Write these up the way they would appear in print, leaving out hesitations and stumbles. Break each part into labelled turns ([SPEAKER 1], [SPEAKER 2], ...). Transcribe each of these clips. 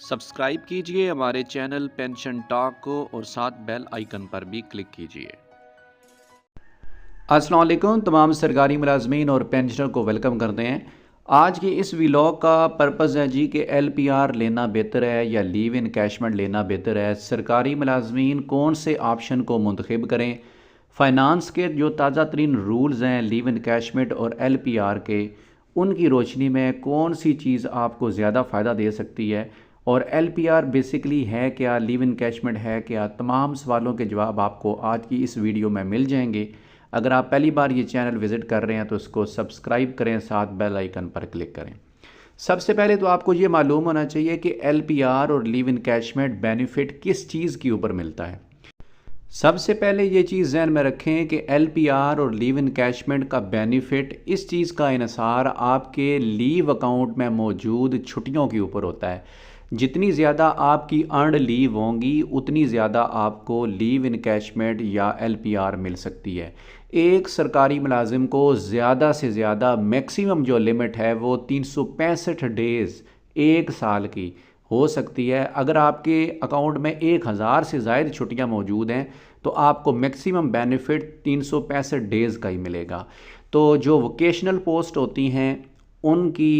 [SPEAKER 1] Subscribe कीजिए हमारे channel pension talk को और साथ बेल आइकन पर भी क्लिक कीजिए।
[SPEAKER 2] अस्सलाम वालेकुम तमाम सरकारी मुलाजमीन और पेंशनर को वेलकम करते हैं। आज की इस व्लॉग का पर्पज़ है जी कि LPR लेना बेहतर है या लीव इनकैशमेंट लेना बेहतर है। सरकारी मुलाजमीन कौन से ऑप्शन को मुंतखब करें। फ़ाइनांस के जो ताज़ा तरीन रूल्स हैं लीव इनकैशमेंट और LPR के, उनकी रोशनी में कौन सी चीज़ आपको ज़्यादा फ़ायदा दे सकती है और LPR बेसिकली है क्या, लीव इनकैशमेंट है क्या, तमाम सवालों के जवाब आपको आज की इस वीडियो में मिल जाएंगे। अगर आप पहली बार ये चैनल विज़िट कर रहे हैं तो इसको सब्सक्राइब करें, साथ बेल आइकन पर क्लिक करें। सबसे पहले तो आपको ये मालूम होना चाहिए कि LPR और लीव इनकैशमेंट बेनिफिट किस चीज़ के ऊपर मिलता है। सबसे पहले ये चीज़ ज़हन में रखें कि LPR और लीव इनकैशमेंट का बेनिफिट इस चीज़ का इन्हिसार आपके लीव अकाउंट में मौजूद छुट्टियों के ऊपर होता है। जितनी ज़्यादा आपकी अर्नड लीव होंगी उतनी ज़्यादा आपको लीव इनकैशमेंट या LPR मिल सकती है। एक सरकारी मुलाजिम को ज़्यादा से ज़्यादा मैक्सिमम जो लिमिट है वो 365 डेज़ एक साल की हो सकती है। अगर आपके अकाउंट में 1000 से ज़ायद छुट्टियां मौजूद हैं तो आपको मैक्सिमम बेनिफिट 365 डेज़ का ही मिलेगा। तो जो वोकेशनल पोस्ट होती हैं उनकी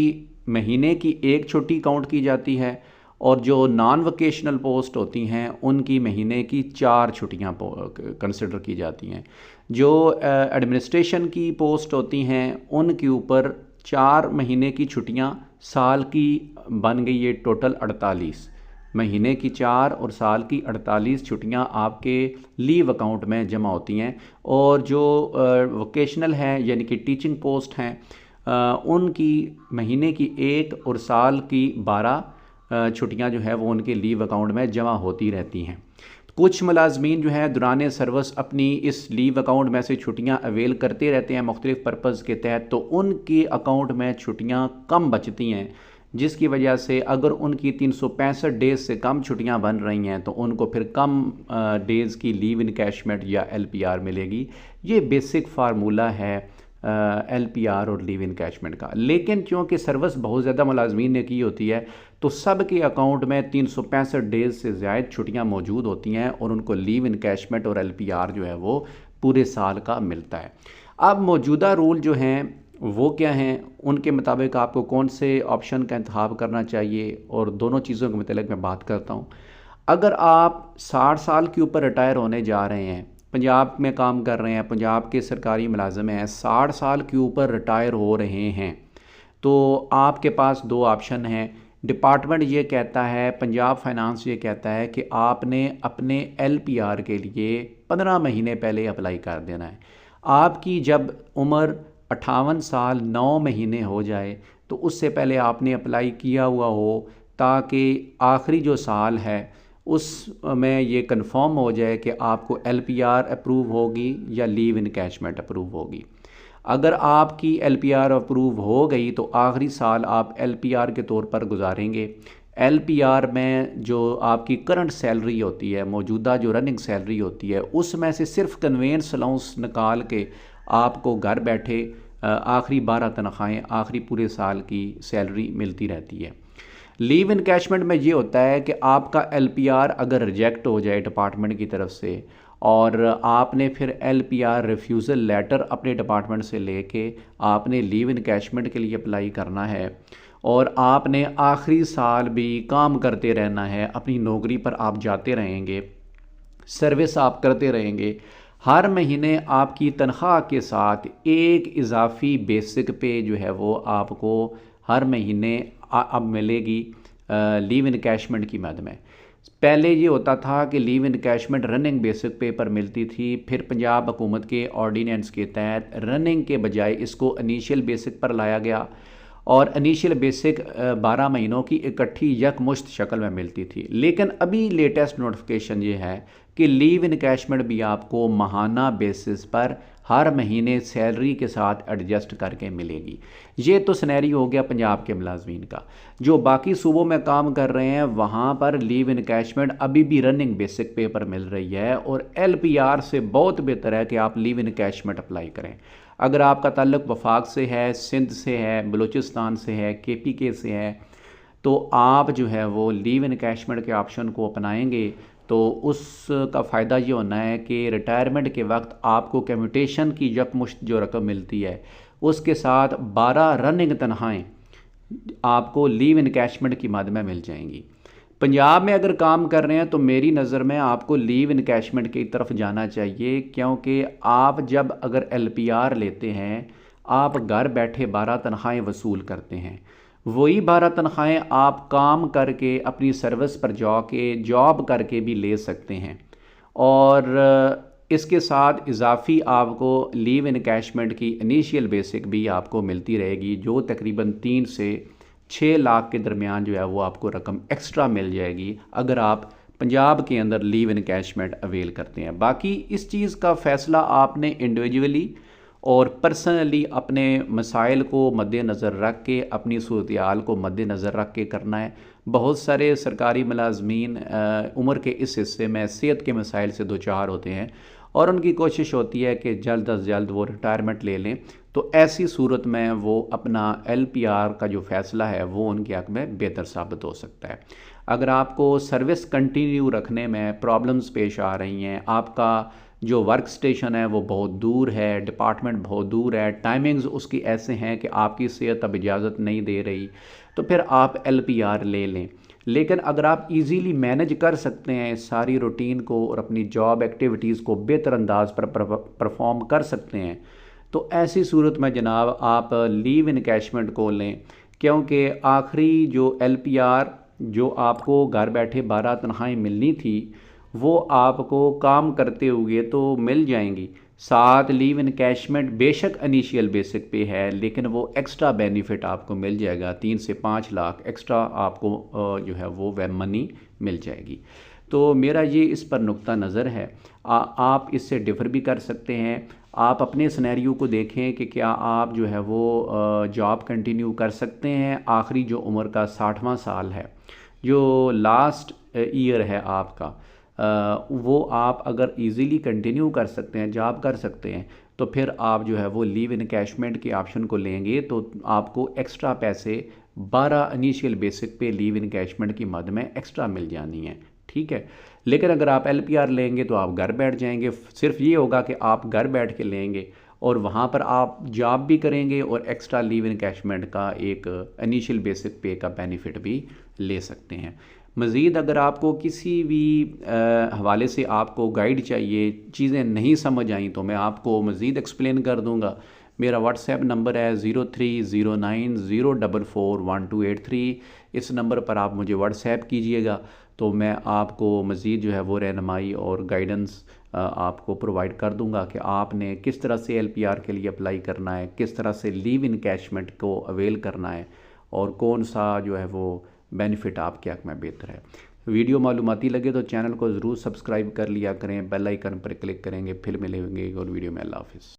[SPEAKER 2] महीने की एक छुट्टी काउंट की जाती है और जो नॉन वोकेशनल पोस्ट होती हैं उनकी महीने की 4 छुट्टियां कंसिडर की जाती हैं। जो एडमिनिस्ट्रेशन की पोस्ट होती हैं उनके ऊपर 4 महीने की छुट्टियां साल की बन गई है टोटल 48 महीने की 4 और साल की 48 छुट्टियां आपके लीव अकाउंट में जमा होती हैं। और जो वोकेशनल हैं यानी कि टीचिंग पोस्ट हैं उनकी महीने की 1 और साल की 12 छुट्टियां जो है वो उनके लीव अकाउंट में जमा होती रहती हैं। कुछ मुलाजमीन जो है दौरान सर्विस अपनी इस लीव अकाउंट में से छुट्टियां अवेल करते रहते हैं मुख्तलिफ पर्पज़ के तहत, तो उनके अकाउंट में छुट्टियां कम बचती हैं, जिसकी वजह से अगर उनकी 365 डेज़ से कम छुट्टियां बन रही हैं तो उनको फिर कम डेज़ की लीव इनकैशमेंट या LPR मिलेगी। ये बेसिक फार्मूला है LPR और लीव इनकैशमेंट का। लेकिन क्योंकि सर्विस बहुत ज़्यादा मुलाजमीन ने की होती है तो सब के अकाउंट में 365 डेज़ से ज़्यादा छुट्टियां मौजूद होती हैं और उनको लीव इनकैशमेंट और LPR जो है वो पूरे साल का मिलता है। अब मौजूदा रूल जो हैं वो क्या हैं, उनके मुताबिक आपको कौन से ऑप्शन का इंतखाब करना चाहिए और दोनों चीज़ों के मतलब मैं बात करता हूँ। अगर आप 60 साल के ऊपर रिटायर होने जा रहे हैं, पंजाब में काम कर रहे हैं, पंजाब के सरकारी मुलाजिम हैं, 60 साल के ऊपर रिटायर हो रहे हैं, तो आपके पास 2 ऑप्शन हैं। डिपार्टमेंट ये कहता है, पंजाब फाइनेंस ये कहता है कि आपने अपने LPR के लिए 15 महीने पहले अप्लाई कर देना है। आपकी जब उम्र 58 साल 9 महीने हो जाए तो उससे पहले आपने अप्लाई किया हुआ हो, ताकि आखिरी जो साल है उसमें ये कंफर्म हो जाए कि आपको LPR अप्रूव होगी या लीव इनकैशमेंट अप्रूव होगी। अगर आपकी LPR अप्रूव हो गई तो आखिरी साल आप LPR के तौर पर गुजारेंगे। LPR में जो आपकी करंट सैलरी होती है, मौजूदा जो रनिंग सैलरी होती है, उसमें से सिर्फ कन्वेंस अलाउंस निकाल के आपको घर बैठे आखिरी 12 तनख्वाहें आखिरी पूरे साल की सैलरी मिलती रहती है। लीव इनकैशमेंट में ये होता है कि आपका LPR अगर रिजेक्ट हो जाए डिपार्टमेंट की तरफ से और आपने फिर LPR रिफ्यूज़ल लेटर अपने डिपार्टमेंट से लेके आपने लीव इनकैशमेंट के लिए अप्लाई करना है और आपने आखिरी साल भी काम करते रहना है, अपनी नौकरी पर आप जाते रहेंगे, सर्विस आप करते रहेंगे। हर महीने आपकी तनख्वाह के साथ एक इजाफी बेसिक पे जो है वो आपको हर महीने अब मिलेगी लीव इनकैशमेंट की मद में। पहले ये होता था कि लीव इनकैशमेंट रनिंग बेसिक पे पर मिलती थी, फिर पंजाब हुकूमत के ऑर्डीनेंस के तहत रनिंग के बजाय इसको इनिशियल बेसिक पर लाया गया और इनिशियल बेसिक 12 महीनों की इकट्ठी यकमुश्त शक्ल में मिलती थी। लेकिन अभी लेटेस्ट नोटिफिकेशन ये है कि लीव इनकैशमेंट भी आपको माहाना बेसिस पर हर महीने सैलरी के साथ एडजस्ट करके मिलेगी। ये तो सिनेरियो हो गया पंजाब के मुलाजमीन का। जो बाकी सूबों में काम कर रहे हैं वहाँ पर लीव इनकैशमेंट अभी भी रनिंग बेसिक पे पर मिल रही है और LPR से बहुत बेहतर है कि आप लीव इनकैशमेंट अप्लाई करें। अगर आपका ताल्लुक़ वफाक से है, सिंध से है, बलूचिस्तान से है, KPK से है, तो आप जो है वो लीव इनकैशमेंट के ऑप्शन को अपनाएंगे तो उसका फ़ायदा ये होना है कि रिटायरमेंट के वक्त आपको कम्यूटेशन की यकमुश्त जो रकम मिलती है उसके साथ 12 रनिंग तनख्वाहें आपको लीव इनकैशमेंट की मद में मिल जाएंगी। पंजाब में अगर काम कर रहे हैं तो मेरी नज़र में आपको लीव इनकैशमेंट की तरफ जाना चाहिए, क्योंकि आप जब अगर LPR लेते हैं आप घर बैठे 12 तनख्वाहें वसूल करते हैं। वही 12 तनख्वाहें आप काम करके अपनी सर्विस पर जाके जॉब करके भी ले सकते हैं और इसके साथ इजाफी आपको लीव इनकैशमेंट की इनिशियल बेसिक भी आपको मिलती रहेगी, जो तकरीबन 3 से 6 लाख के दरमियान जो है वो आपको रकम एक्स्ट्रा मिल जाएगी अगर आप पंजाब के अंदर लीव इनकैशमेंट अवेल करते हैं। बाकी इस चीज़ का फ़ैसला आपने इंडिविजुअली और पर्सनली अपने मसाइल को मद्देनज़र रख के, अपनी सूरत-ए-हाल को मद्देनज़र रख के करना है। बहुत सारे सरकारी मुलाजमीन उम्र के इस हिस्से में सेहत के मसाइल से दो चार होते हैं और उनकी कोशिश होती है कि जल्द अज जल्द वो रिटायरमेंट ले लें, तो ऐसी सूरत में वो अपना LPR का जो फ़ैसला है वो उनके हक़ में बेहतर साबित हो सकता है। अगर आपको सर्विस कंटिन्यू रखने में प्रॉब्लम्स पेश आ रही हैं, आपका जो वर्क स्टेशन है वो बहुत दूर है, डिपार्टमेंट बहुत दूर है, टाइमिंग्स उसकी ऐसे हैं कि आपकी सेहत अब इजाज़त नहीं दे रही, तो फिर आप LPR ले लें। लेकिन अगर आप इजीली मैनेज कर सकते हैं सारी रूटीन को और अपनी जॉब एक्टिविटीज़ को बेहतर अंदाज पर परफॉर्म कर सकते हैं, तो ऐसी सूरत में जनाब आप लीव इनकैशमेंट को लें, क्योंकि आखिरी जो LPR जो आपको घर बैठे 12 तनख्वाहें मिलनी थी वो आपको काम करते हुए तो मिल जाएंगी। साथ लीव इनकैशमेंट बेशक इनिशियल बेसिक पे है, लेकिन वो एक्स्ट्रा बेनिफिट आपको मिल जाएगा, 3 से 5 लाख एक्स्ट्रा आपको जो है वो वह मनी मिल जाएगी। तो मेरा ये इस पर नुक्ता नज़र है। आप इससे डिफ़र भी कर सकते हैं। आप अपने सिनेरियो को देखें कि क्या आप जो है वो जॉब कंटिन्यू कर सकते हैं। आखिरी जो उम्र का 60वां साल है, जो लास्ट ईयर है आपका, वो आप अगर इजीली कंटिन्यू कर सकते हैं, जॉब कर सकते हैं, तो फिर आप जो है वो लीव इनकैशमेंट के ऑप्शन को लेंगे तो आपको एक्स्ट्रा पैसे 12 इनिशियल बेसिक पे लीव इनकैशमेंट की मद में एक्स्ट्रा मिल जानी है, ठीक है। लेकिन अगर आप LPR लेंगे तो आप घर बैठ जाएंगे। सिर्फ ये होगा कि आप घर बैठ के लेंगे और वहाँ पर आप जॉब भी करेंगे और एक्स्ट्रा लीव इनकैशमेंट का एक इनिशियल बेसिक पे का बेनिफिट भी ले सकते हैं। मज़ीद अगर आपको किसी भी हवाले से आपको गाइड चाहिए, चीज़ें नहीं समझ आई तो मैं आपको मज़ीद एक्सप्लेन कर दूँगा। मेरा व्हाट्सएप नंबर है 0309044123। इस नंबर पर आप मुझे व्हाट्सएप कीजिएगा तो मैं आपको मज़ीद जो है वो रहनुमाई और गाइडेंस आपको प्रोवाइड कर दूंगा कि आपने किस तरह से LPR के लिए अप्लाई करना है, किस तरह से लीव इनकैशमेंट को अवेल करना है और कौन सा जो है वो बेनिफिट आपके हक़ में बेहतर है। वीडियो मालूमाती लगे तो चैनल को ज़रूर सब्सक्राइब कर लिया करें, बेल आइकन पर क्लिक करेंगे। फिर मिलेंगे एक और वीडियो में। अल्लाह हाफ़िज़।